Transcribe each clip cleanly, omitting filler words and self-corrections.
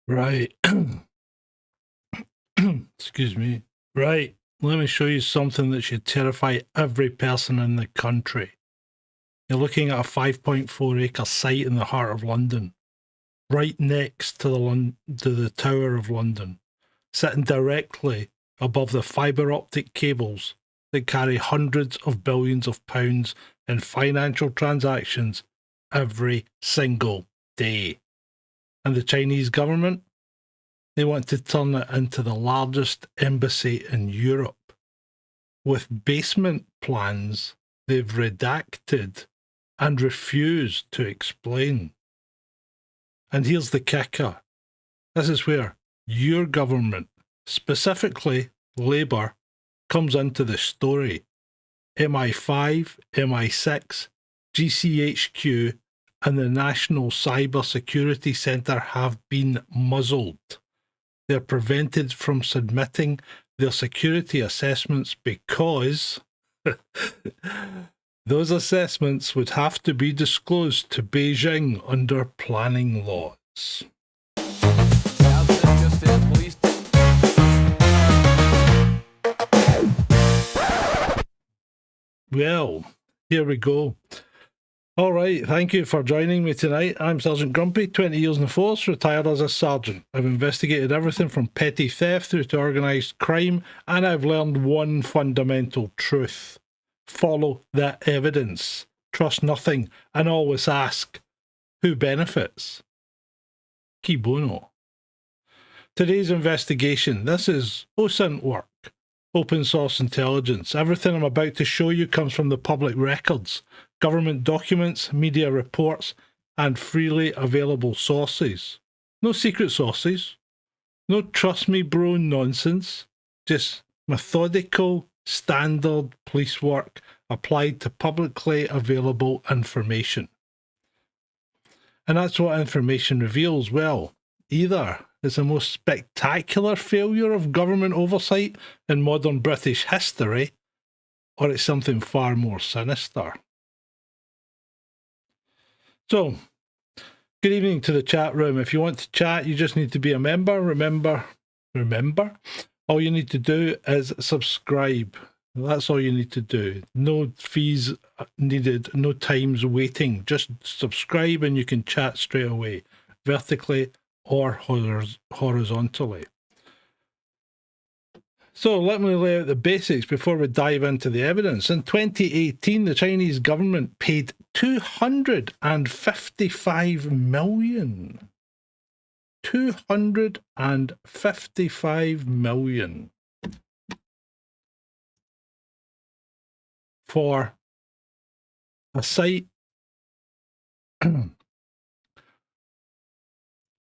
Right. Excuse me. Right. Let me show you something that should terrify every person in the country. You're looking at a 5.4 acre site in the heart of London, right next to the Tower of London, sitting directly above the fiber-optic cables that carry hundreds of billions of pounds in financial transactions every single day. And the Chinese government, they want to turn it into the largest embassy in Europe, with basement plans they've redacted and refused to explain. And here's the kicker. This is where your government, specifically Labour, comes into the story. MI5, MI6, GCHQ, and the National Cyber Security Centre have been muzzled. They're prevented from submitting their security assessments because those assessments would have to be disclosed to Beijing under planning laws. Well, here we go. All right, thank you for joining me tonight. I'm Sergeant Grumpy, 20 years in the force, retired as a sergeant. I've investigated everything from petty theft through to organised crime, and I've learned one fundamental truth. Follow the evidence, trust nothing, and always ask, who benefits? Qui bono? Today's investigation, this is OSINT work, open source intelligence. Everything I'm about to show you comes from the public records, government documents, media reports, and freely available sources. No secret sources, no trust me bro nonsense, just methodical, standard police work applied to publicly available information. And that's what information reveals. Well, either it's the most spectacular failure of government oversight in modern British history, or it's something far more sinister. So, good evening to the chat room. If you want to chat, you just need to be a member. Remember, all you need to do is subscribe. That's all you need to do. No fees needed, no times waiting. Just subscribe and you can chat straight away, vertically or horizontally. So let me lay out the basics before we dive into the evidence. In 2018, the Chinese government paid 255 million. 255 million for a site.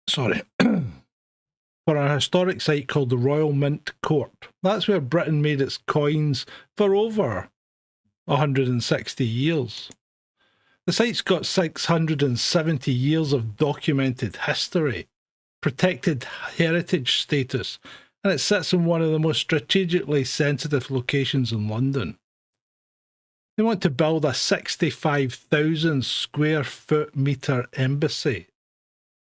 Sorry. For a historic site called the Royal Mint Court. That's where Britain made its coins for over 160 years. The site's got 670 years of documented history, protected heritage status, and it sits in one of the most strategically sensitive locations in London. They want to build a 65,000 square foot metre embassy.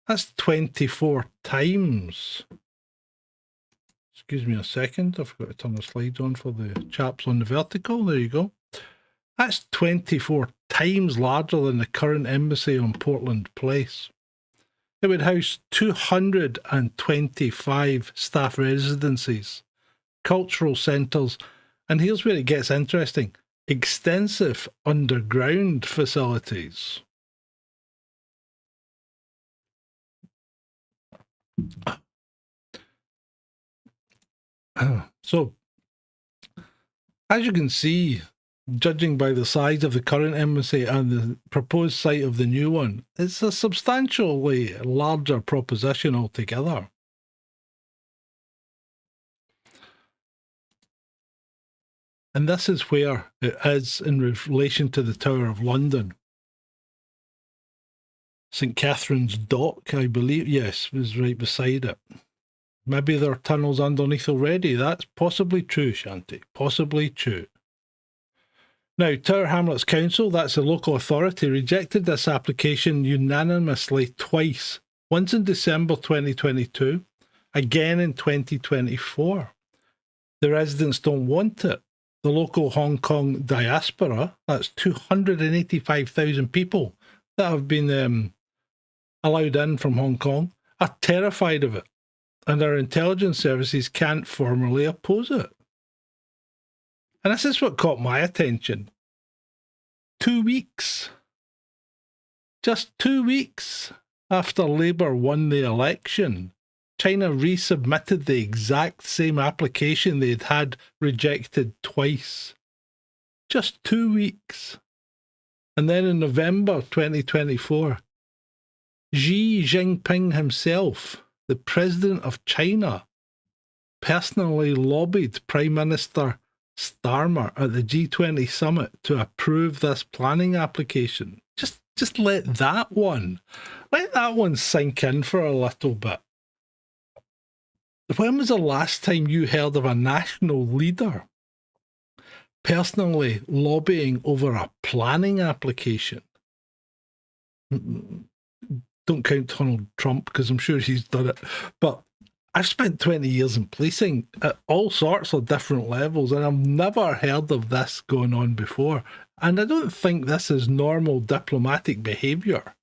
That's 24 times. Excuse me a second. I forgot to turn the slides on for the chaps on the vertical. There you go. That's 24 times larger than the current embassy on Portland Place. It would house 225 staff residencies, cultural centres, and here's where it gets interesting, extensive underground facilities. So, as you can see, judging by the size of the current embassy and the proposed site of the new one, it's a substantially larger proposition altogether. And this is where it is in relation to the Tower of London. St. Catherine's Dock, I believe, yes, was right beside it. Maybe there are tunnels underneath already. That's possibly true, Shanti. Possibly true. Now, Tower-Hamlets Council, that's the local authority, rejected this application unanimously twice once in December 2022, again in 2024. The residents don't want it. The local Hong Kong diaspora, that's 285,000 people that have been allowed in from Hong Kong, are terrified of it, and our intelligence services can't formally oppose it. And this is what caught my attention. 2 weeks. Just 2 weeks after Labour won the election, China resubmitted the exact same application they'd had rejected twice. Just 2 weeks. And then in November 2024, Xi Jinping himself, the president of China, personally lobbied Prime Minister Starmer at the G20 summit to approve this planning application. Just let that one sink in for a little bit. When was the last time you heard of a national leader personally lobbying over a planning application? Don't count Donald Trump, because I'm sure he's done it. But I've spent 20 years in policing at all sorts of different levels, and I've never heard of this going on before. And I don't think this is normal diplomatic behaviour.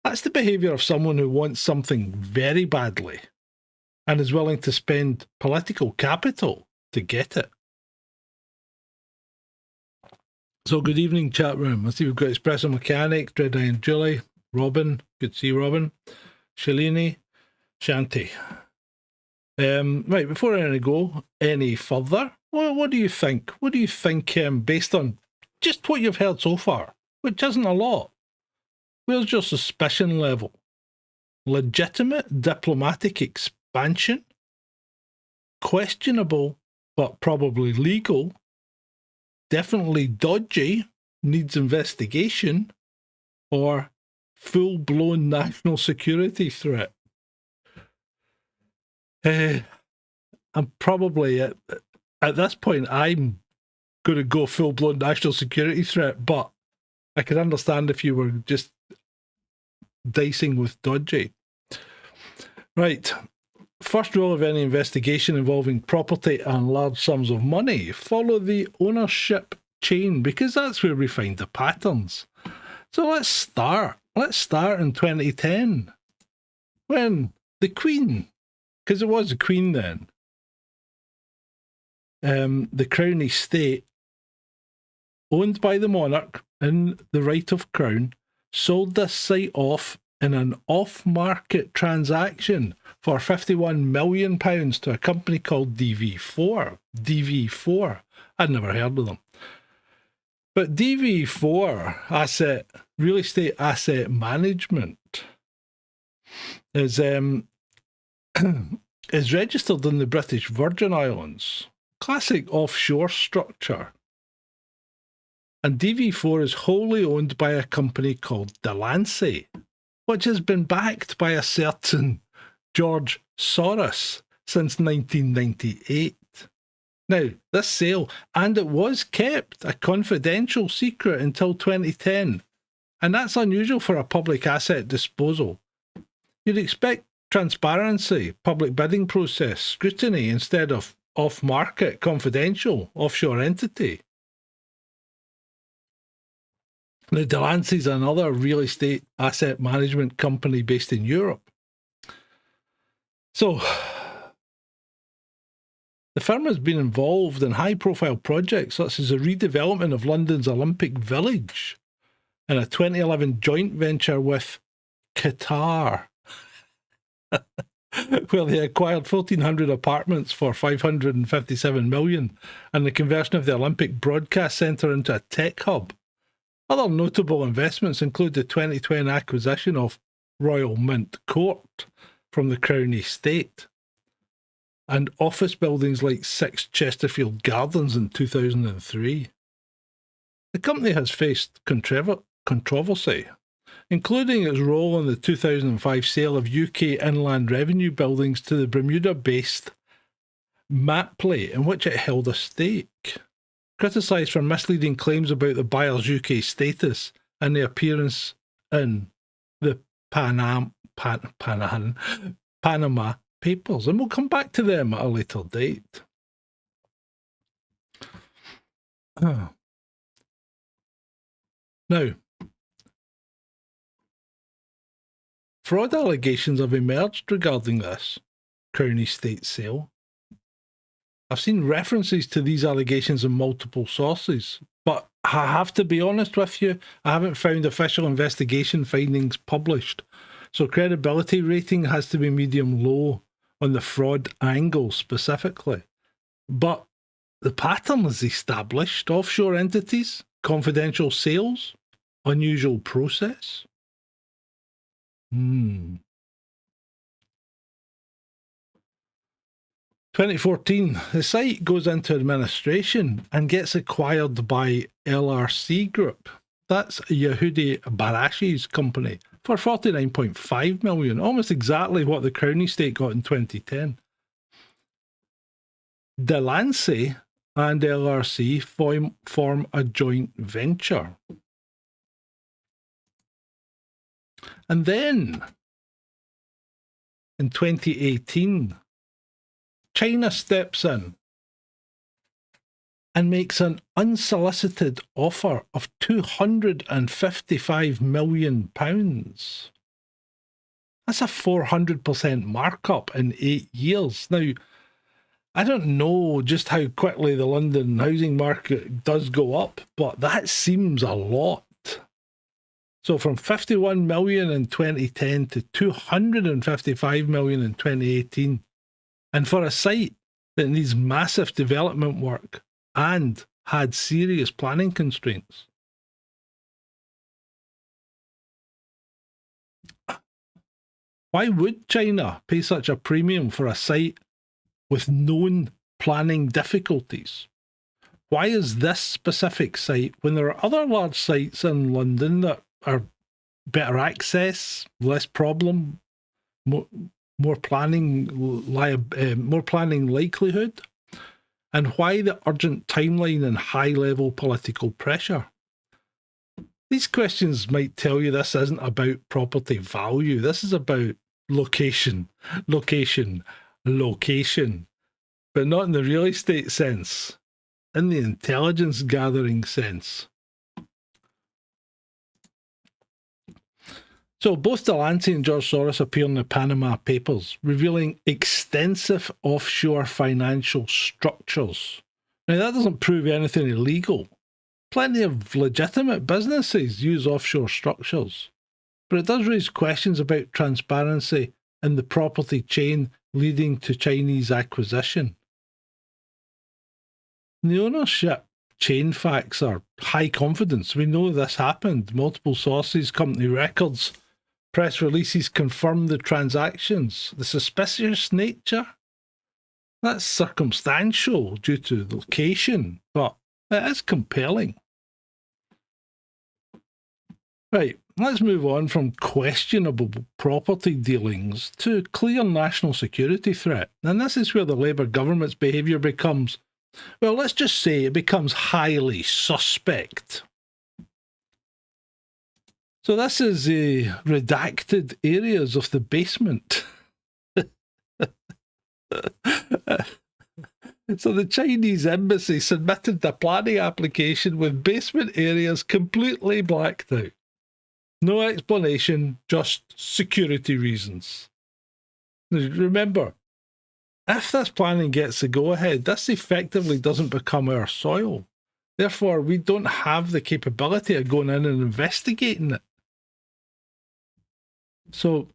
That's the behaviour of someone who wants something very badly and is willing to spend political capital to get it. So good evening, chat room. I see we've got Espresso Mechanic, Dread Eye and Julie, Robin, good to see Robin, Shalini, Shanti. Right, before I go any further, what do you think? What do you think, based on just what you've heard so far, which isn't a lot? Where's your suspicion level? Legitimate diplomatic expansion? Questionable, but probably legal? Definitely dodgy, needs investigation? Or full-blown national security threat? I'm probably, at this point, I'm going to go full-blown national security threat, but I can understand if you were just dicing with dodgy. Right. First rule of any investigation involving property and large sums of money: follow the ownership chain, because that's where we find the patterns. So let's start. Let's start in 2010, when the Queen, because it was the Queen then, the Crown estate, owned by the monarch in the right of crown, sold this site off in an off-market transaction for £51 million to a company called DV4. DV4. I'd never heard of them. But DV4 real estate asset management is is registered in the British Virgin Islands. Classic offshore structure. And DV4 is wholly owned by a company called Delancey, which has been backed by a certain George Soros since 1998. Now, this sale, and it was kept a confidential secret until 2010, and that's unusual for a public asset disposal. You'd expect transparency, public bidding process, scrutiny, instead of off-market, confidential, offshore entity. Now, Delancey's another real estate asset management company based in Europe. So, the firm has been involved in high-profile projects such as the redevelopment of London's Olympic Village and a 2011 joint venture with Qatar, where they acquired 1,400 apartments for $557 million, and the conversion of the Olympic Broadcast Centre into a tech hub. Other notable investments include the 2020 acquisition of Royal Mint Court from the Crown Estate, and office buildings like 6 Chesterfield Gardens in 2003. The company has faced controversy, including its role in the 2005 sale of UK Inland Revenue buildings to the Bermuda-based Mapley, in which it held a stake. Criticised for misleading claims about the buyer's UK status and the appearance in the Panama Panama Papers, and we'll come back to them at a later date. Now, fraud allegations have emerged regarding this Crown Estate sale. I've seen references to these allegations in multiple sources, but I have to be honest with you, I haven't found official investigation findings published. So credibility rating has to be medium-low on the fraud angle specifically. But the pattern is established: offshore entities, confidential sales, unusual process. 2014, the site goes into administration and gets acquired by LRC Group. That's Yehudi Barashi's company for $49.5 million, almost exactly what the Crown Estate got in 2010. Delancey and LRC form a joint venture. And then, in 2018, China steps in and makes an unsolicited offer of £255 million. That's a 400% markup in 8 years. Now, I don't know just how quickly the London housing market does go up, but that seems a lot. So from 51 million in 2010 to 255 million in 2018. And for a site that needs massive development work and had serious planning constraints. Why would China pay such a premium for a site with known planning difficulties? Why is this specific site when there are other large sites in London that are better access, less problem, more planning likelihood? And why the urgent timeline and high-level political pressure? These questions might tell you this isn't about property value. This is about location, location, location. But not in the real estate sense, in the intelligence gathering sense. So both Delancey and George Soros appear in the Panama Papers, revealing extensive offshore financial structures. Now, that doesn't prove anything illegal. Plenty of legitimate businesses use offshore structures. But it does raise questions about transparency in the property chain leading to Chinese acquisition. The ownership chain facts are high confidence. We know this happened. Multiple sources, company records, press releases confirm the transactions. The suspicious nature? That's circumstantial due to the location, but it is compelling. Right, let's move on from questionable property dealings to clear national security threat. And this is where the Labour government's behaviour becomes, well, let's just say it becomes highly suspect. So this is the redacted areas of the basement. So the Chinese embassy submitted the planning application with basement areas completely blacked out. No explanation, just security reasons. Remember, if this planning gets the go-ahead, this effectively doesn't become our soil. Therefore, we don't have the capability of going in and investigating it. So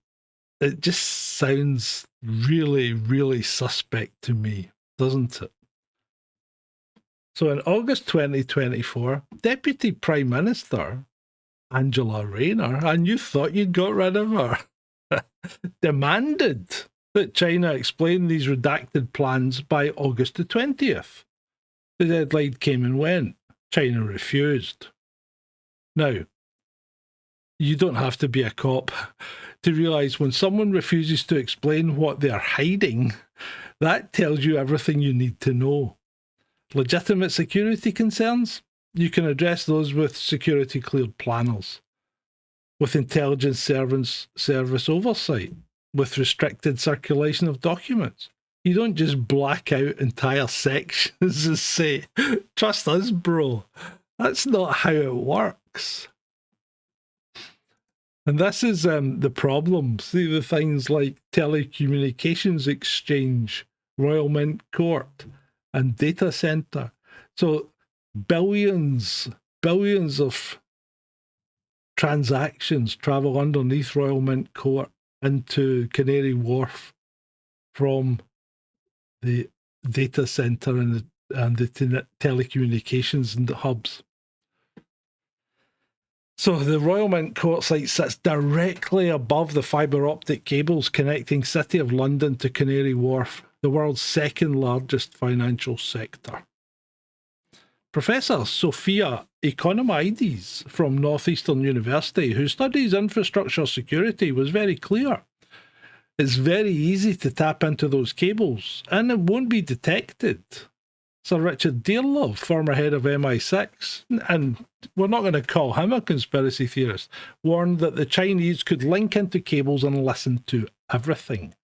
it just sounds really, really suspect to me, doesn't it? So in August 2024, Deputy Prime Minister Angela-Rayner, and you thought you'd got rid of her, demanded that China explain these redacted plans by August the 20th. The deadline came and went. China refused. Now, you don't have to be a cop to realise when someone refuses to explain what they're hiding, that tells you everything you need to know. Legitimate security concerns? You can address those with security-cleared planners. with intelligence service oversight, with restricted circulation of documents. You don't just black out entire sections and say, trust us, bro. That's not how it works. And this is the problem. See the things like telecommunications exchange, Royal Mint Court, and data center. So billions of transactions travel underneath Royal Mint Court into Canary Wharf from the data center and the telecommunications and the hubs. So the Royal Mint Court site sits directly above the fiber-optic cables connecting City of London to Canary Wharf, the world's second largest financial sector. Professor Sophia Economides from Northeastern University, who studies infrastructure security, was very clear. It's very easy to tap into those cables, and it won't be detected. Sir Richard Dearlove, former head of MI6, and we're not going to call him a conspiracy theorist, warned that the Chinese could link into cables and listen to everything.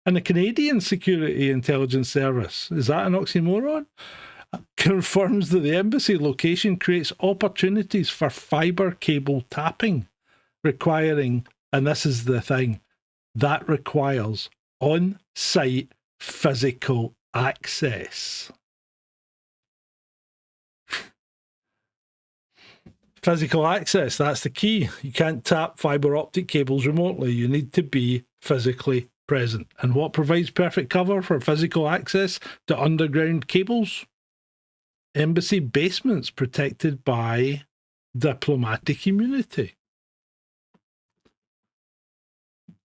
And the Canadian Security Intelligence Service, is that an oxymoron? Confirms that the embassy location creates opportunities for fibre cable tapping, requiring, and this is the thing, that requires on-site physical access. Physical access, that's the key. You can't tap fibre optic cables remotely. You need to be physically present. And what provides perfect cover for physical access to underground cables? Embassy basements protected by diplomatic immunity.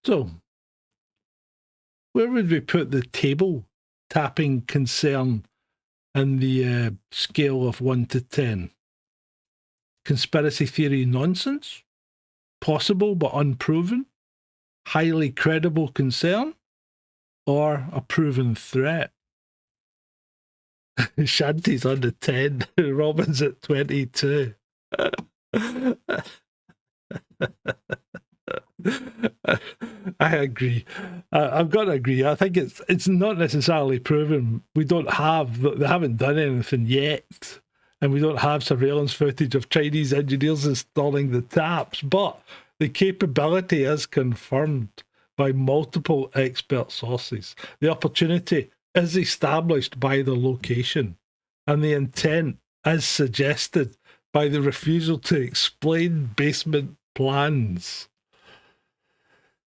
So, where would we put the table tapping concern in the scale of 1 to 10? Conspiracy theory nonsense? Possible but unproven? Highly credible concern? Or a proven threat? Shanty's on the 10, Robin's at 22. I agree. I've got to agree. I think it's not necessarily proven. They haven't done anything yet, and we don't have surveillance footage of Chinese engineers installing the taps, but the capability is confirmed by multiple expert sources. The opportunity is established by the location, and the intent is suggested by the refusal to explain basement plans.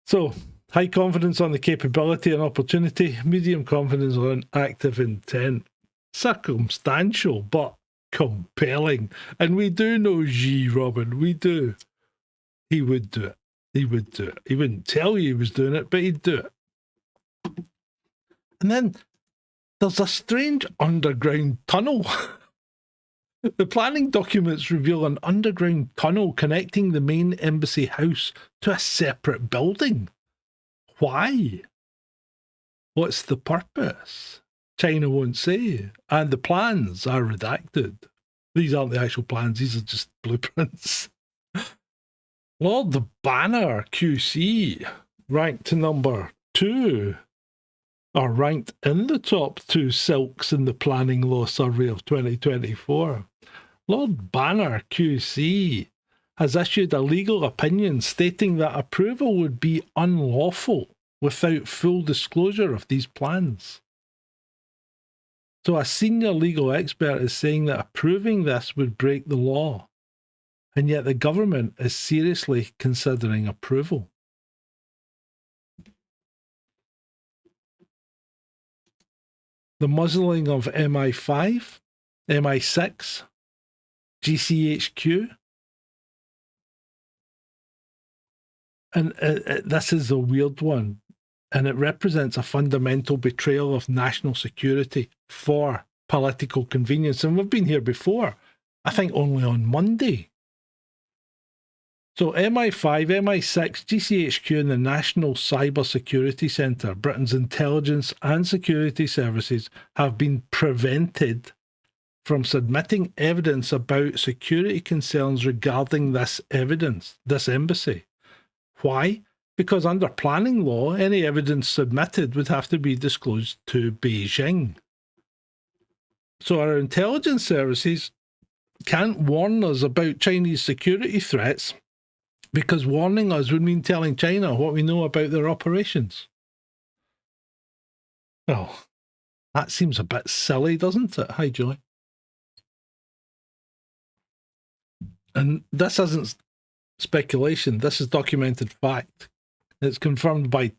So, high confidence on the capability and opportunity, medium confidence on active intent. Circumstantial, but compelling. And we do know Xi, Robin, we do. He would do it. He would do it. He wouldn't tell you he was doing it, but he'd do it. And then there's a strange underground tunnel. The planning documents reveal an underground tunnel connecting the main embassy house to a separate building. Why? What's the purpose? China won't say. And the plans are redacted. These aren't the actual plans, these are just blueprints. Lord Banner QC, ranked to number 2, are ranked in the top 2 silks in the Planning Law Survey of 2024. Lord Banner QC has issued a legal opinion stating that approval would be unlawful without full disclosure of these plans. So a senior legal expert is saying that approving this would break the law, and yet the government is seriously considering approval. The muzzling of MI5, MI6, GCHQ, and this is a weird one, and it represents a fundamental betrayal of national security for political convenience. And we've been here before, I think only on Monday. So MI5, MI6, GCHQ and the National Cyber Security Centre, Britain's intelligence and security services, have been prevented from submitting evidence about security concerns regarding this embassy. Why? Because under planning law, any evidence submitted would have to be disclosed to Beijing. So our intelligence services can't warn us about Chinese security threats because warning us would mean telling China what we know about their operations. Well, that seems a bit silly, doesn't it? Hi, Joy. And this isn't speculation. This is documented fact. It's confirmed by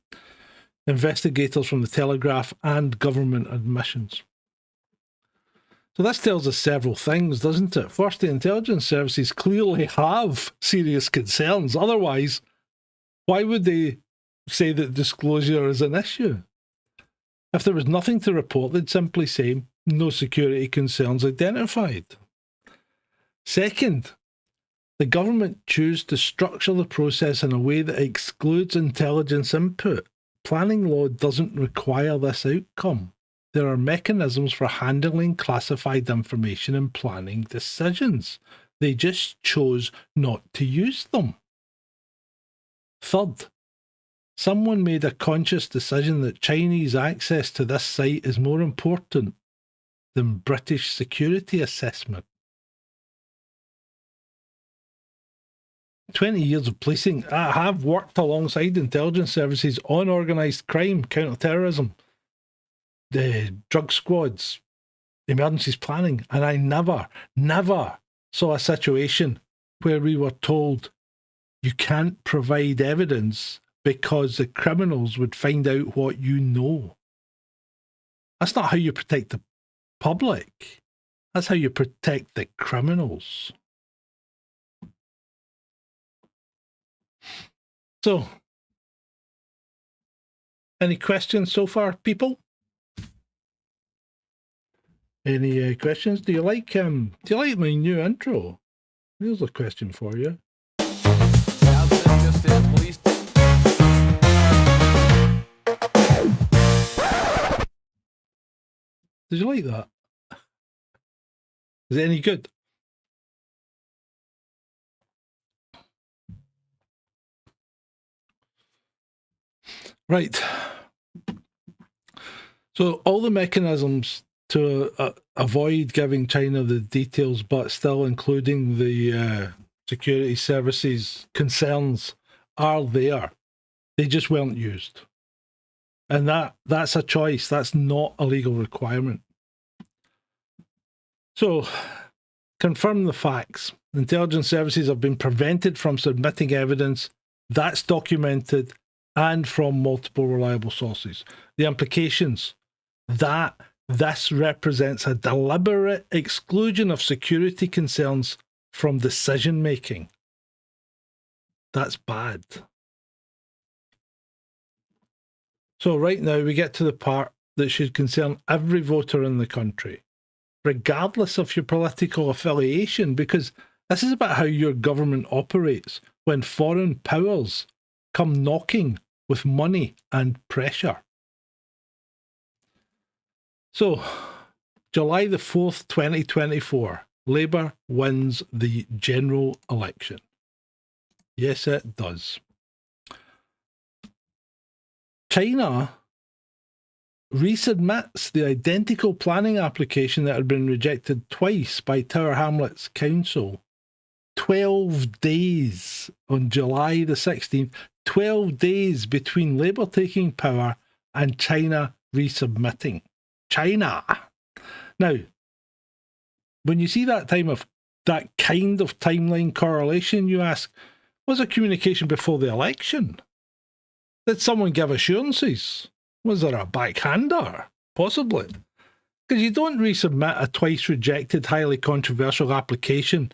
investigators from the Telegraph and government admissions. So this tells us several things, doesn't it? First, the intelligence services clearly have serious concerns. Otherwise, why would they say that disclosure is an issue? If there was nothing to report, they'd simply say no security concerns identified. Second, the government chose to structure the process in a way that excludes intelligence input. Planning law doesn't require this outcome. There are mechanisms for handling classified information in planning decisions. They just chose not to use them. Third, someone made a conscious decision that Chinese access to this site is more important than British security assessment. 20 years of policing. I have worked alongside intelligence services on organised crime, counter-terrorism, the drug squads, emergencies planning, and I never saw a situation where we were told you can't provide evidence because the criminals would find out what you know. That's not how you protect the public. That's how you protect the criminals. So, any questions so far, people? Any questions? Do you like my new intro? Here's a question for you. Did you like that? Is it any good? Right. So all the mechanisms to avoid giving China the details, but still including the security services concerns, are there. They just weren't used. And that's a choice. That's not a legal requirement. So, confirm the facts. Intelligence services have been prevented from submitting evidence that's documented and from multiple reliable sources. The implications that this represents a deliberate exclusion of security concerns from decision making. That's bad. So right now we get to the part that should concern every voter in the country, regardless of your political affiliation, because this is about how your government operates when foreign powers come knocking with money and pressure. So, July the 4th, 2024, Labour wins the general election. Yes, it does. China resubmits the identical planning application that had been rejected twice by Tower-Hamlets Council. 12 days on July the 16th, 12 days between Labour taking power and China resubmitting. China. Now, when you see that kind of timeline correlation, you ask, was there communication before the election? Did someone give assurances? Was there a backhander? Possibly. Because you don't resubmit a twice rejected, highly controversial application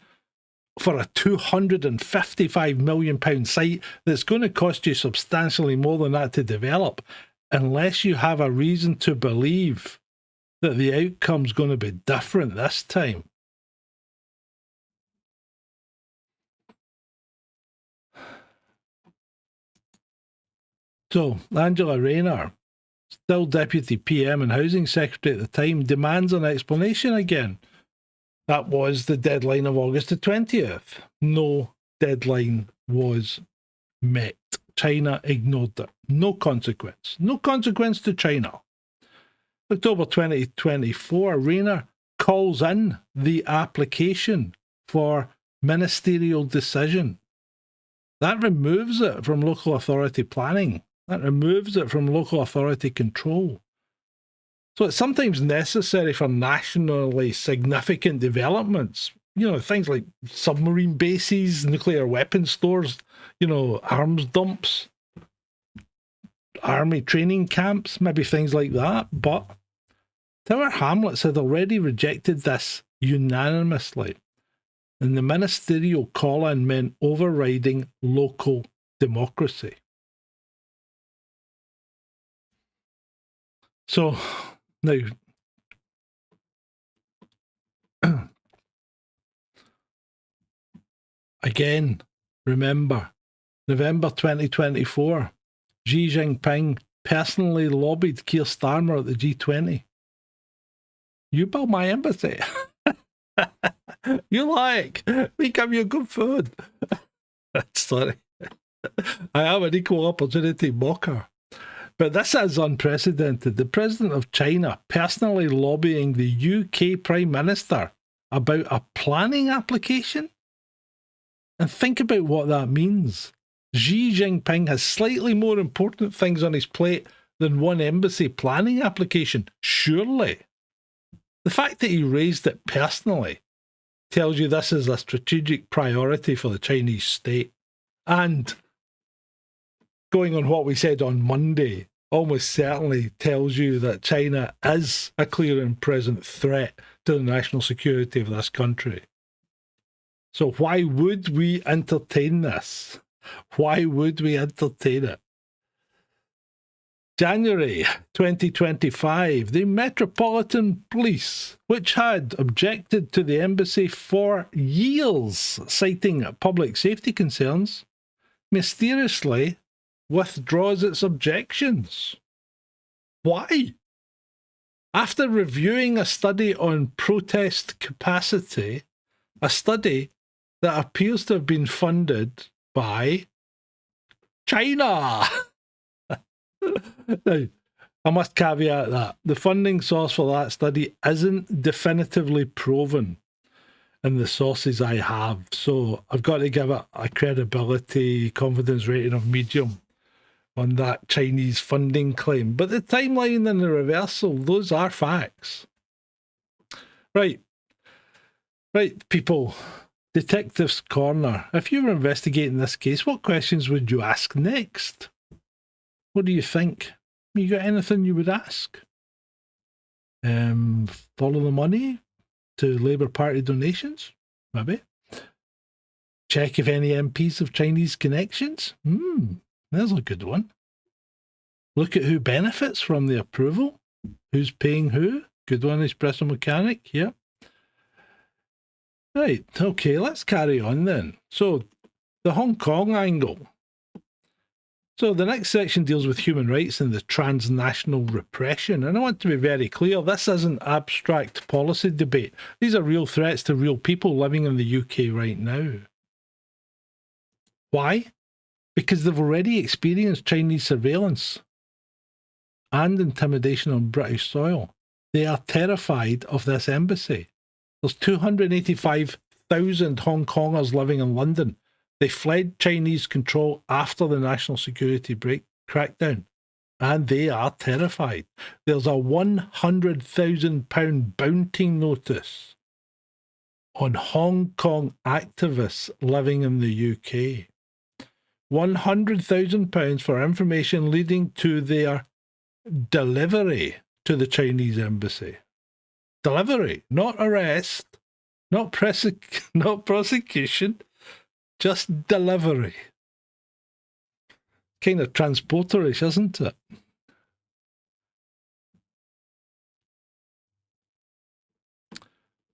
for a £255 million site that's going to cost you substantially more than that to develop, unless you have a reason to believe that the outcome's going to be different this time. So, Angela-Rayner, still Deputy PM and Housing Secretary at the time, demands an explanation again. That was the deadline of August the 20th. No deadline was met. China ignored it. No consequence. No consequence to China. October 2024, Rayner calls in the application for ministerial decision. That removes it from local authority planning. That removes it from local authority control. So it's sometimes necessary for nationally significant developments, things like submarine bases, nuclear weapon stores, arms dumps, army training camps, maybe things like that. But tower-hamlets had already rejected this unanimously, and the ministerial call-in meant overriding local democracy. So, now, again, remember, November 2024, Xi Jinping personally lobbied keir-starmer at the G20. You build my embassy. You like, we give you good food. Sorry. I am an equal opportunity mocker. But this is unprecedented. The President of China personally lobbying the UK Prime Minister about a planning application? And think about what that means. Xi Jinping has slightly more important things on his plate than one embassy planning application, surely. The fact that he raised it personally tells you this is a strategic priority for the Chinese state. And going on what we said on Monday, almost certainly tells you that China is a clear and present threat to the national security of this country. So why would we entertain this? Why would we entertain it? January 2025, the Metropolitan Police, which had objected to the embassy for years, citing public safety concerns, mysteriously withdraws its objections. Why? After reviewing a study on protest capacity, a study that appears to have been funded by China. Now, I must caveat that the funding source for that study isn't definitively proven in the sources I have, so I've got to give it a credibility confidence rating of medium on that Chinese funding claim. But the timeline and the reversal, those are facts. Right, people. Detective's Corner. If you were investigating this case, what questions would you ask next? What do you think? You got anything you would ask? Follow the money to Labour Party donations? Maybe. Check if any MPs have Chinese connections? There's a good one. Look at who benefits from the approval. Who's paying who? Good one, Espresso Mechanic. Yep. Right, okay, let's carry on then. So, the Hong Kong angle. So, the next section deals with human rights and the transnational repression. And I want to be very clear, this isn't abstract policy debate. These are real threats to real people living in the UK right now. Why? Because they've already experienced Chinese surveillance and intimidation on British soil. They are terrified of this embassy. There's 285,000 Hong Kongers living in London. They fled Chinese control after the national security crackdown, and they are terrified. There's a £100,000 bounty notice on Hong Kong activists living in the UK. £100,000 for information leading to their delivery to the Chinese embassy. Delivery, not arrest, not prosecution, just delivery. Kind of transporterish, isn't it?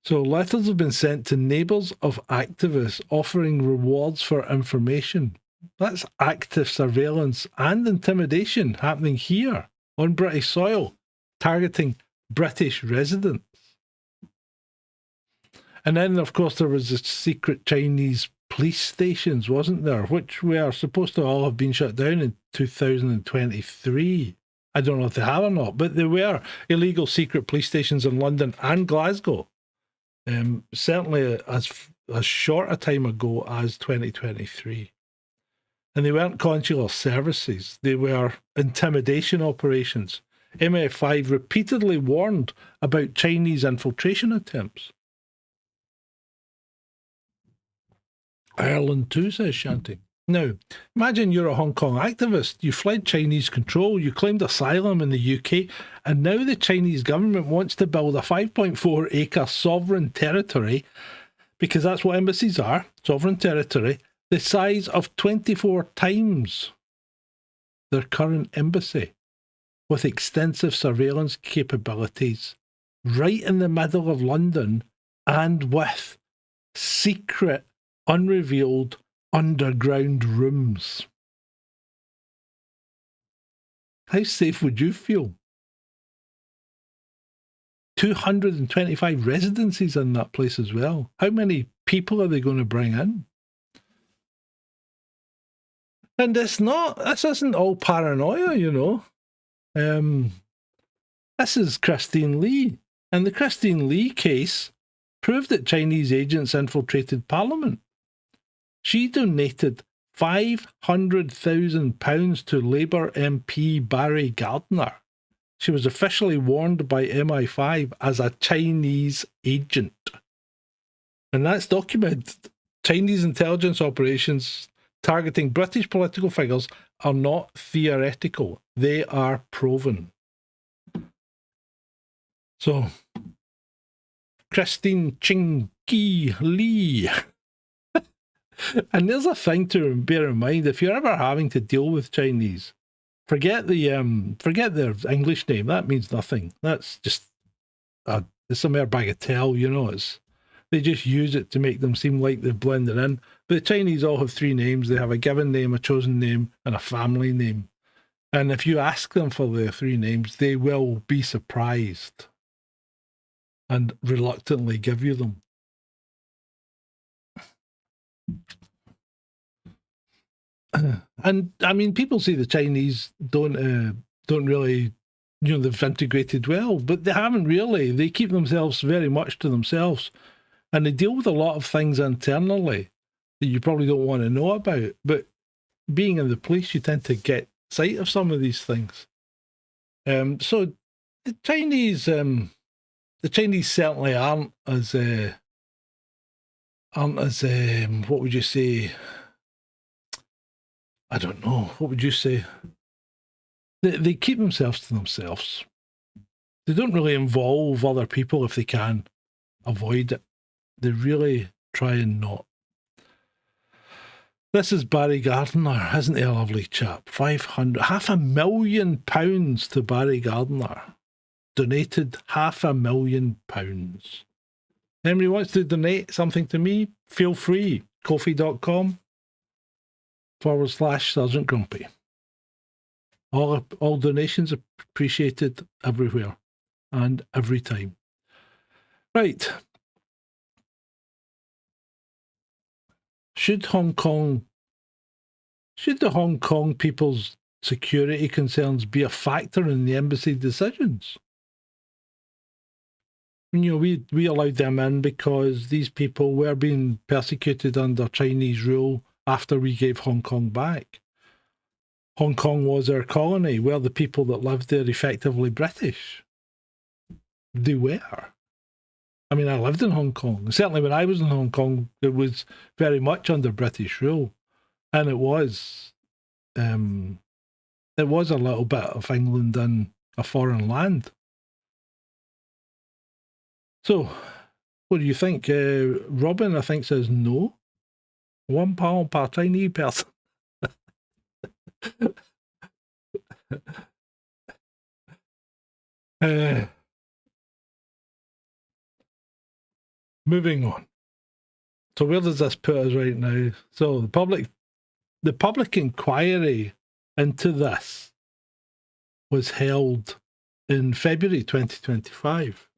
So letters have been sent to neighbours of activists offering rewards for information. That's active surveillance and intimidation happening here on British soil, targeting British residents. And then, of course, there was the secret Chinese police stations, wasn't there, which were supposed to all have been shut down in 2023. I don't know if they have or not, but there were illegal secret police stations in London and Glasgow. Certainly as short a time ago as 2023. And they weren't consular services, they were intimidation operations. MI5 repeatedly warned about Chinese infiltration attempts. Ireland too, says Shanti. Now, imagine you're a Hong Kong activist. You fled Chinese control, you claimed asylum in the UK, and now the Chinese government wants to build a 5.4 acre sovereign territory, because that's what embassies are, sovereign territory, the size of 24 times their current embassy, with extensive surveillance capabilities, right in the middle of London, and with secret, unrevealed underground rooms. How safe would you feel? 225 residencies in that place as well. How many people are they going to bring in? And this isn't all paranoia, you know. This is Christine Lee. And the Christine Lee case proved that Chinese agents infiltrated Parliament. She donated £500,000 to Labour MP Barry Gardiner. She was officially warned by MI5 as a Chinese agent. And that's documented. Chinese intelligence operations targeting British political figures are not theoretical. They are proven. So, Christine Ching Ki Lee. And there's a thing to bear in mind. If you're ever having to deal with Chinese, forget their English name. That means nothing. That's just it's a mere bagatelle, you know. They just use it to make them seem like they've blended in. But the Chinese all have three names. They have a given name, a chosen name, and a family name. And if you ask them for their three names, they will be surprised and reluctantly give you them. And I mean, people say the Chinese don't really, you know, they've integrated well, but they haven't really. They keep themselves very much to themselves, and they deal with a lot of things internally that you probably don't want to know about. But being in the police, you tend to get sight of some of these things. So the Chinese certainly aren't as what would you say? I don't know. What would you say? They keep themselves to themselves. They don't really involve other people if they can avoid it. They really try and not. This is Barry Gardiner, isn't he a lovely chap? £500,000 to Barry Gardiner. Donated £500,000. Anybody wants to donate something to me? Feel free. Kofi.com/Sergeant Grumpy. All donations appreciated everywhere and every time. Right. Should the Hong Kong people's security concerns be a factor in the embassy decisions? You know, we allowed them in because these people were being persecuted under Chinese rule after we gave Hong Kong back. Hong Kong was our colony. Were the people that lived there effectively British? They were. I mean, I lived in Hong Kong. Certainly when I was in Hong Kong, it was very much under British rule. And it was a little bit of England in a foreign land. So, what do you think? Robin, I think, says no. £1 per Chinese person. Moving on. So where does this put us right now? So the public inquiry into this was held in February 2025.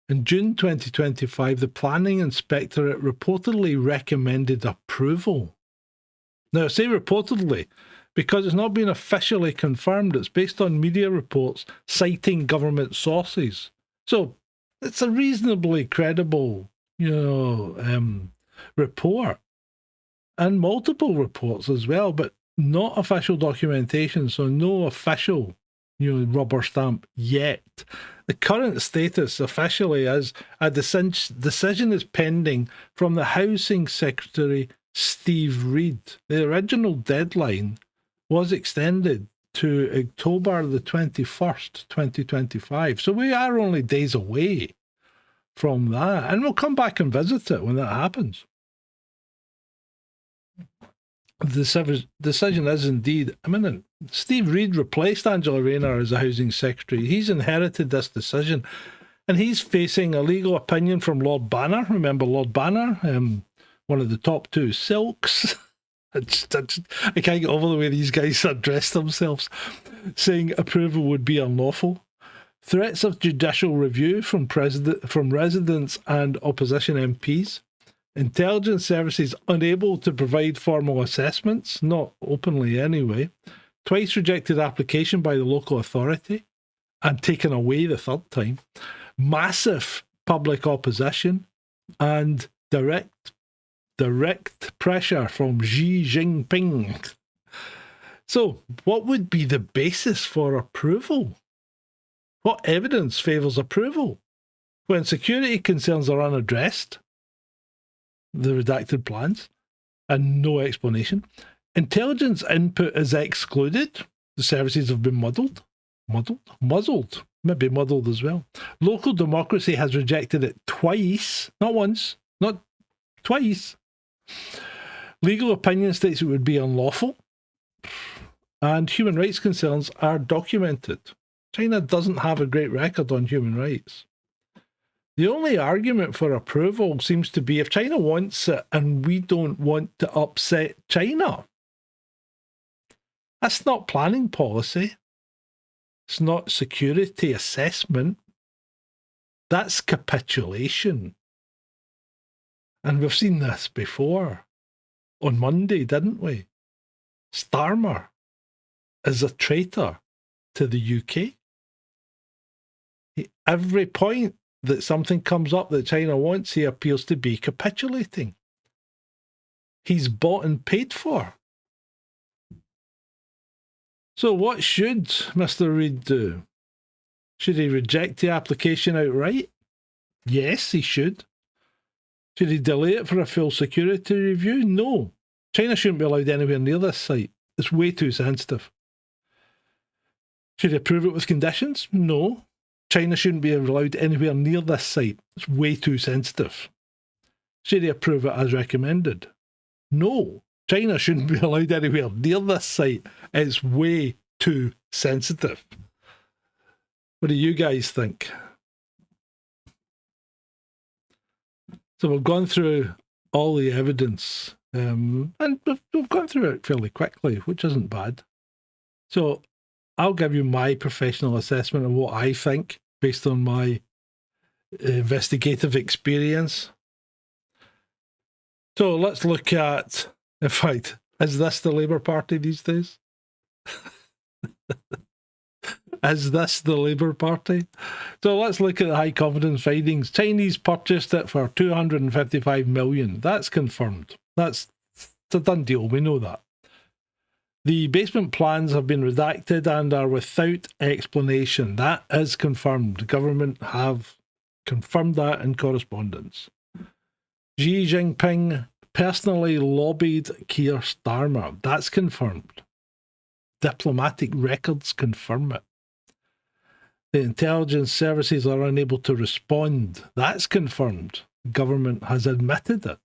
In June 2025, the Planning Inspectorate reportedly recommended approval. Now, I say reportedly because it's not been officially confirmed. It's based on media reports citing government sources. So it's a reasonably credible, report. And multiple reports as well, but not official documentation, so no official, rubber stamp yet. The current status officially is a decision is pending from the Housing Secretary, Steve Reed. The original deadline was extended to October the 21st, 2025. So we are only days away from that. And we'll come back and visit it when that happens. The decision is indeed imminent. Steve Reed replaced Angela-Rayner as the Housing Secretary. He's inherited this decision, and he's facing a legal opinion from Lord Banner. Remember Lord Banner? One of the top two silks. I can't get over the way these guys address themselves, saying approval would be unlawful. Threats of judicial review from residents and opposition MPs. Intelligence services unable to provide formal assessments, not openly anyway. Twice rejected application by the local authority and taken away the third time. Massive public opposition and direct pressure from Xi-Jinping. So, what would be the basis for approval? What evidence favours approval? When security concerns are unaddressed, the redacted plans, and no explanation. Intelligence input is excluded. The services have been muzzled, maybe muddled as well. Local democracy has rejected it twice, not once, not twice. Legal opinion states it would be unlawful, and human rights concerns are documented. China doesn't have a great record on human rights. The only argument for approval seems to be if China wants it and we don't want to upset China. That's not planning policy. It's not security assessment. That's capitulation. And we've seen this before. On Monday, didn't we? Starmer is a traitor to the UK. Every point that something comes up that China wants, he appears to be capitulating. He's bought and paid for. So what should Mr. Reed do? Should he reject the application outright? Yes, he should. Should he delay it for a full security review? No. China shouldn't be allowed anywhere near this site. It's way too sensitive. Should he approve it with conditions? No. China shouldn't be allowed anywhere near this site. It's way too sensitive. Should he approve it as recommended? No. China shouldn't be allowed anywhere near this site. It's way too sensitive. What do you guys think? So we've gone through all the evidence, and we've gone through it fairly quickly, which isn't bad. So I'll give you my professional assessment of what I think based on my investigative experience. So let's look at, in fact, is this the Labour Party these days? Is this the Labour Party? So let's look at the high confidence findings. Chinese purchased it for 255 million. That's confirmed. It's a done deal. We know that. The basement plans have been redacted and are without explanation. That is confirmed. The government have confirmed that in correspondence. Xi Jinping personally lobbied keir-starmer. That's confirmed. Diplomatic records confirm it. The intelligence services are unable to respond. That's confirmed. The government has admitted it.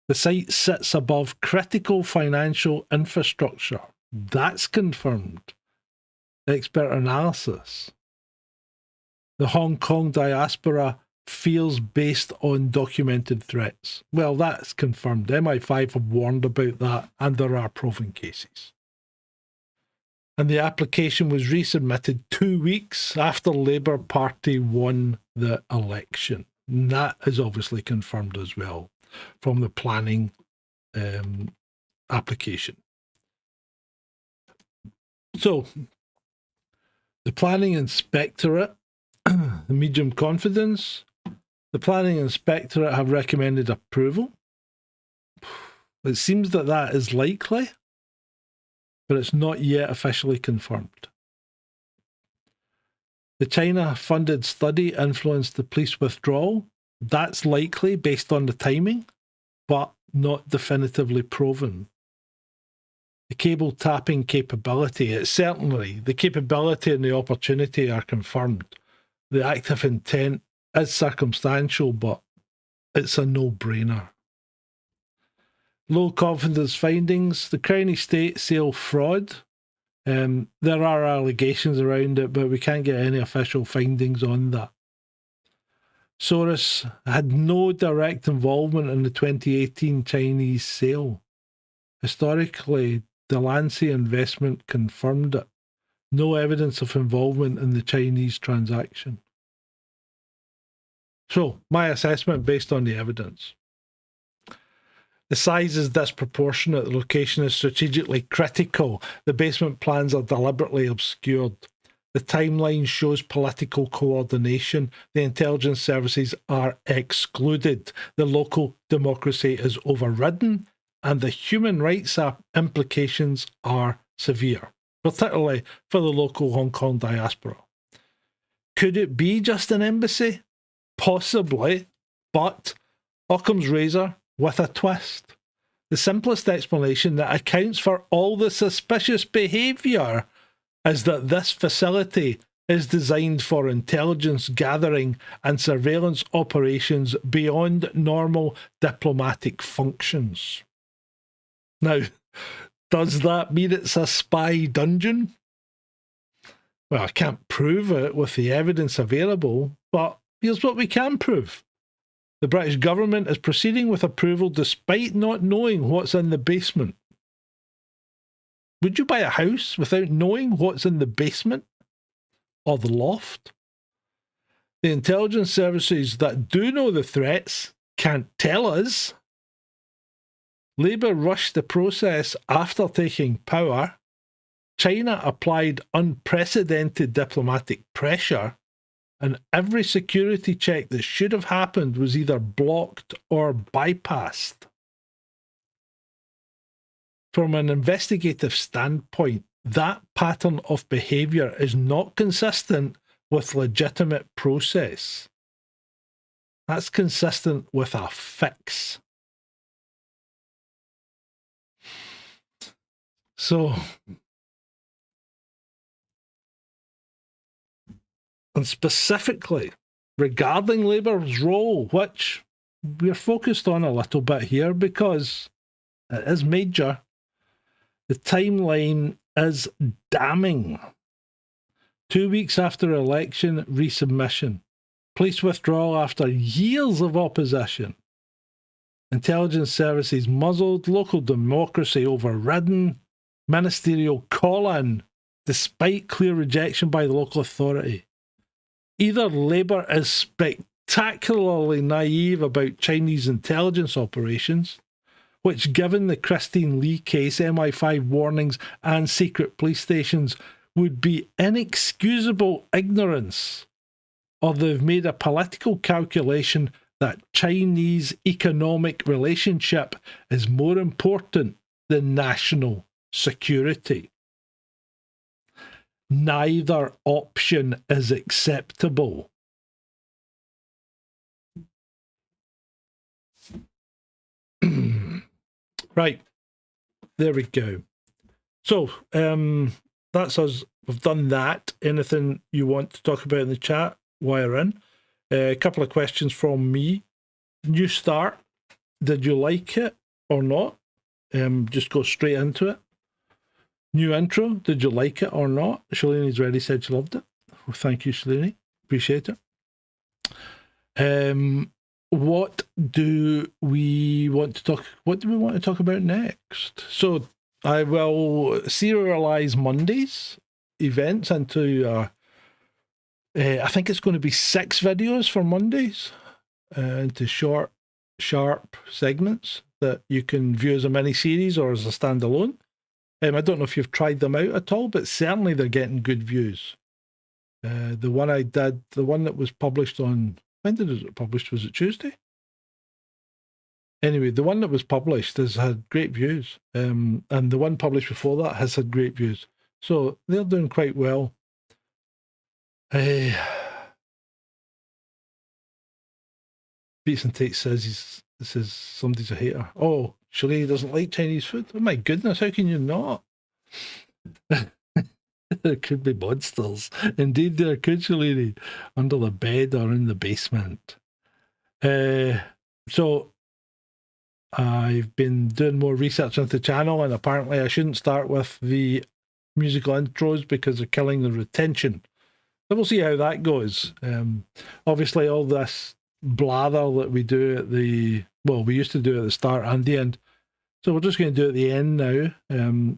The site sits above critical financial infrastructure. That's confirmed. Expert analysis. The Hong Kong diaspora fears based on documented threats. Well, that's confirmed. MI5 have warned about that, and there are proven cases. And the application was resubmitted 2 weeks after Labour Party won the election. And that is obviously confirmed as well from the planning application. So, the Planning Inspectorate, the medium confidence, the Planning Inspectorate have recommended approval. It seems that that is likely, but it's not yet officially confirmed. The China-funded study influenced the police withdrawal. That's likely based on the timing, but not definitively proven. The cable tapping capability, it's certainly, the capability and the opportunity are confirmed. The active intent is circumstantial, but it's a no-brainer. Low confidence findings, the Crown Estate sale fraud. There are allegations around it, but we can't get any official findings on that. Soros had no direct involvement in the 2018 Chinese sale. Historically, Delancey investment confirmed it. No evidence of involvement in the Chinese transaction. So, my assessment based on the evidence. The size is disproportionate, the location is strategically critical, the basement plans are deliberately obscured. The timeline shows political coordination, the intelligence services are excluded, the local democracy is overridden, and the human rights implications are severe, particularly for the local Hong Kong diaspora. Could it be just an embassy? Possibly, but Occam's razor with a twist. The simplest explanation that accounts for all the suspicious behaviour is that this facility is designed for intelligence gathering and surveillance operations beyond normal diplomatic functions. Now, does that mean it's a spy dungeon? Well, I can't prove it with the evidence available, but here's what we can prove. The British government is proceeding with approval despite not knowing what's in the basement. Would you buy a house without knowing what's in the basement or the loft? The intelligence services that do know the threats can't tell us. Labour rushed the process after taking power. China applied unprecedented diplomatic pressure, and every security check that should have happened was either blocked or bypassed. From an investigative standpoint, that pattern of behaviour is not consistent with legitimate process. That's consistent with a fix. So, and specifically regarding Labour's role, which we're focused on a little bit here because it is major, the timeline is damning. 2 weeks after election, resubmission. Police withdrawal after years of opposition. Intelligence services muzzled, local democracy overridden, ministerial call-in despite clear rejection by the local authority. Either Labour is spectacularly naive about Chinese intelligence operations, which, given the Christine Lee case, MI5 warnings and secret police stations, would be inexcusable ignorance, or they've made a political calculation that Chinese economic relationship is more important than national security. Neither option is acceptable. Right, there we go. So, that's us. We've done that. Anything you want to talk about in the chat while you're in? A couple of questions from me. New start. Did you like it or not? Just go straight into it. New intro. Did you like it or not? Shalini's already said she loved it. Well, thank you, Shalini. Appreciate it. What do we want to talk about next? So I will serialize Monday's events into, I think it's going to be 6 videos for Mondays, into short, sharp segments that you can view as a mini-series or as a standalone. I don't know if you've tried them out at all, but certainly they're getting good views. The one I did, the one that was published on, when did it publish? Was it Tuesday? Anyway, the one that was published has had great views. And the one published before that has had great views. So they're doing quite well. Beats and Tate says somebody's a hater. Oh, Shalini doesn't like Chinese food. Oh my goodness, how can you not? There could be monsters. Indeed, there could, Shalini, under the bed or in the basement. So I've been doing more research into the channel, and apparently I shouldn't start with the musical intros because they're killing the retention. So we'll see how that goes. Obviously, all this blather that we do at the, well, we used to do at the start and the end. So we're just going to do it at the end now.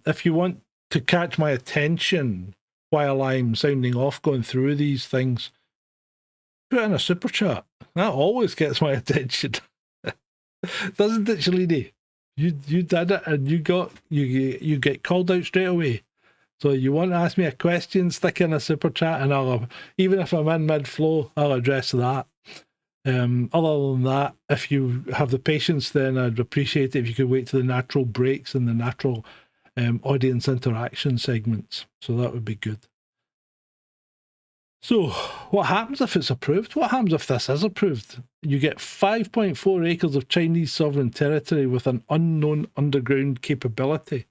If you want to catch my attention while I'm sounding off going through these things, put in a super chat. That always gets my attention. Doesn't it, Shalini? You did it, and you get called out straight away. So you want to ask me a question, stick in a super chat, and I'll, even if I'm in mid-flow, I'll address that. Other than that, if you have the patience, then I'd appreciate it if you could wait to the natural breaks and the natural audience interaction segments. So that would be good. So what happens if it's approved? What happens if this is approved? You get 5.4 acres of Chinese sovereign territory with an unknown underground capability.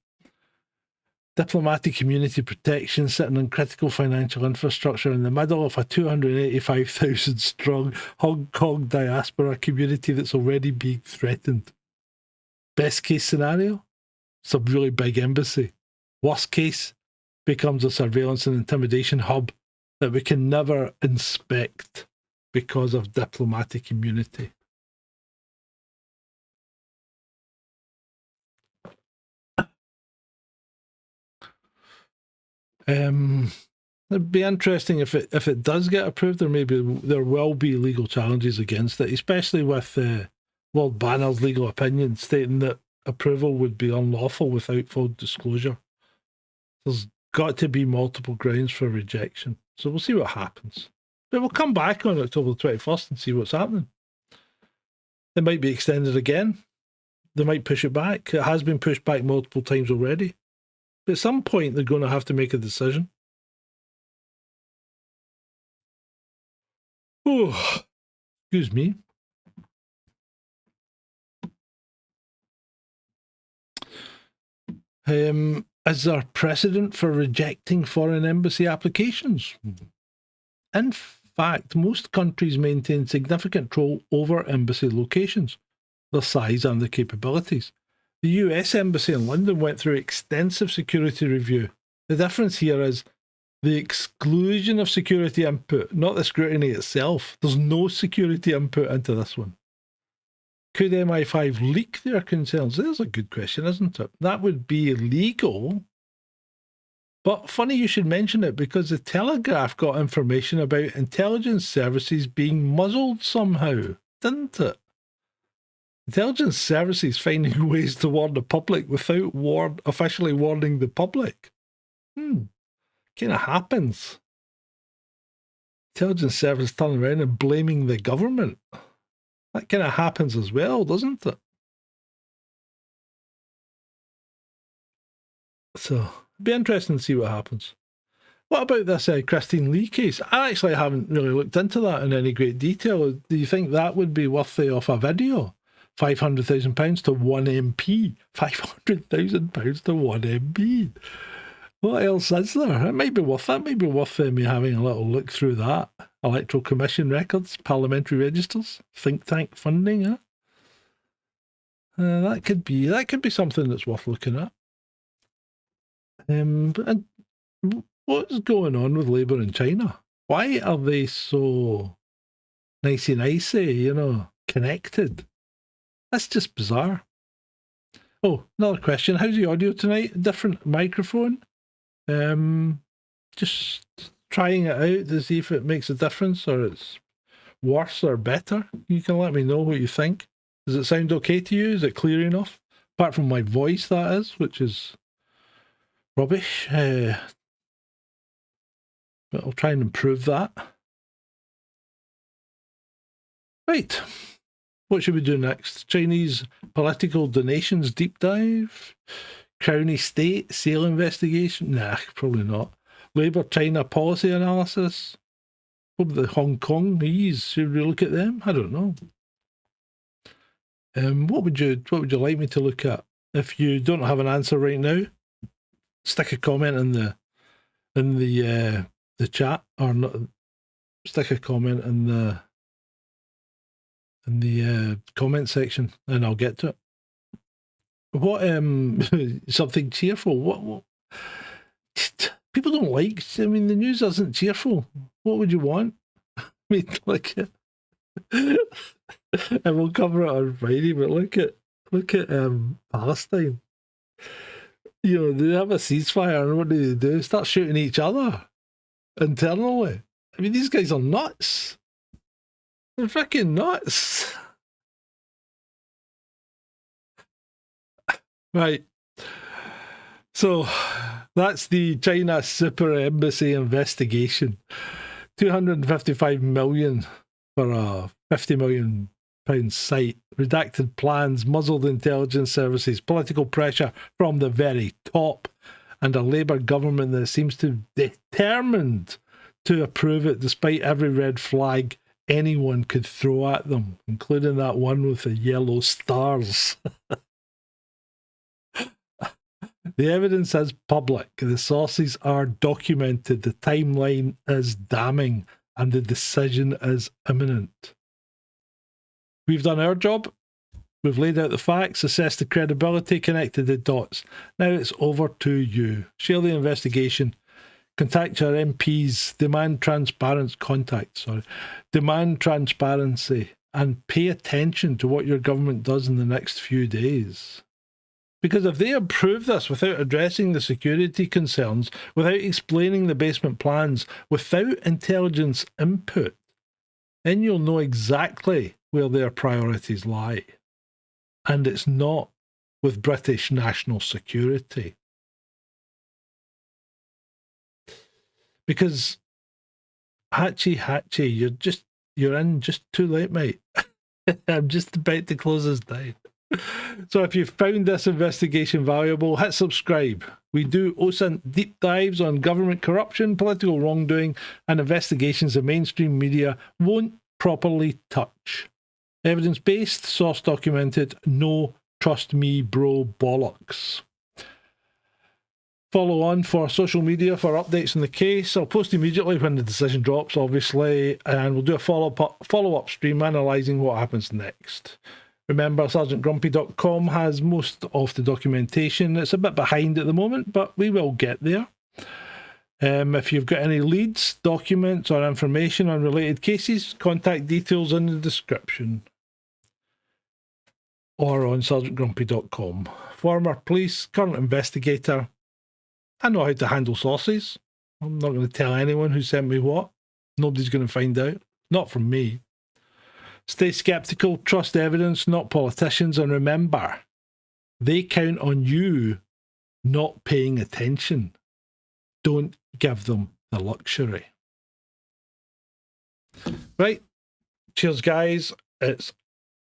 Diplomatic community protection sitting on critical financial infrastructure in the middle of a 285,000 strong Hong Kong diaspora community that's already being threatened. Best case scenario? Some really big embassy. Worst case? Becomes a surveillance and intimidation hub that we can never inspect because of diplomatic immunity. It'd be interesting if it does get approved. There will be legal challenges against it, especially with Lord Banner's legal opinion stating that approval would be unlawful without full disclosure. There's got to be multiple grounds for rejection. So we'll see what happens. But we'll come back on October the 21st and see what's happening. It might be extended again. They might push it back. It has been pushed back multiple times already. But at some point, they're going to have to make a decision. Oh, excuse me. Is there precedent for rejecting foreign embassy applications? In fact, most countries maintain significant control over embassy locations, their size and their capabilities. The US Embassy in London went through extensive security review. The difference here is the exclusion of security input, not the scrutiny itself. There's no security input into this one. Could MI5 leak their concerns? There's a good question, isn't it? That would be illegal. But funny you should mention it, because the Telegraph got information about intelligence services being muzzled somehow, didn't it? Intelligence services finding ways to warn the public without officially warning the public. Kind of happens. Intelligence service turning around and blaming the government. That kind of happens as well, doesn't it? So it'd be interesting to see what happens. What about this Christine Lee case? I actually haven't really looked into that in any great detail. Do you think that would be worthy of a video? £500,000 to one MP. £500,000 to one MP. What else is there? It might be worth that. Maybe worth me having a little look through that. Electoral Commission records, parliamentary registers, think tank funding. Huh? That could be something that's worth looking at. And what's going on with Labour in China? Why are they so nicey, connected? That's just bizarre. Oh, another question. How's the audio tonight? Different microphone? Just trying it out to see if it makes a difference or it's worse or better. You can let me know what you think. Does it sound okay to you? Is it clear enough? Apart from my voice, that is, which is rubbish. But I'll try and improve that. Right. What should we do next? Chinese political donations deep dive? Crown Estate sale investigation? Nah, probably not. Labour-China policy analysis? What about the Hong Kongese? Should we look at them? I don't know. What would you like me to look at? If you don't have an answer right now, stick a comment in the chat, or not, stick a comment in the comment section, and I'll get to it. What something cheerful? What people don't like? I mean, the news isn't cheerful. What would you want? I mean, like, and we'll cover it on Friday. But look at Palestine. You know, they have a ceasefire, and what do? They start shooting each other internally. I mean, these guys are nuts. They're freaking nuts. Right. So that's the China Super Embassy investigation. 255 million for a 50 million pound site. Redacted plans, muzzled intelligence services, political pressure from the very top, and a Labour government that seems to be determined to approve it despite every red flag anyone could throw at them, including that one with the yellow stars. The evidence is public, the sources are documented, the timeline is damning, and the decision is imminent. We've done our job. We've laid out the facts, assessed the credibility, connected the dots. Now it's over to you. Share the investigation. Contact your MPs. Demand transparency, and pay attention to what your government does in the next few days. Because if they approve this without addressing the security concerns, without explaining the basement plans, without intelligence input, then you'll know exactly where their priorities lie. And it's not with British national security. Because Hatchie, you're in just too late, mate. I'm just about to close this down. So if you found this investigation valuable, hit subscribe. We do OSINT deep dives on government corruption, political wrongdoing, and investigations the mainstream media won't properly touch. Evidence-based, source documented, no trust me bro bollocks. Follow on for social media for updates on the case. I'll post immediately when the decision drops, obviously, and we'll do a follow-up stream analysing what happens next. Remember, sgt-grumpy.com has most of the documentation. It's a bit behind at the moment, but we will get there. If you've got any leads, documents, or information on related cases, contact details in the description or on sgt-grumpy.com. Former police, current investigator. I know how to handle sources. I'm not going to tell anyone who sent me what. Nobody's going to find out. Not from me. Stay sceptical, trust evidence, not politicians, and remember, they count on you not paying attention. Don't give them the luxury. Right. Cheers, guys. It's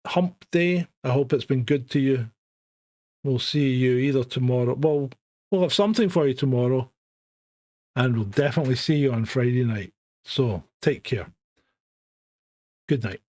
hump day. I hope it's been good to you. We'll see you either tomorrow. Well, we'll have something for you tomorrow, and we'll definitely see you on Friday night. So take care. Good night.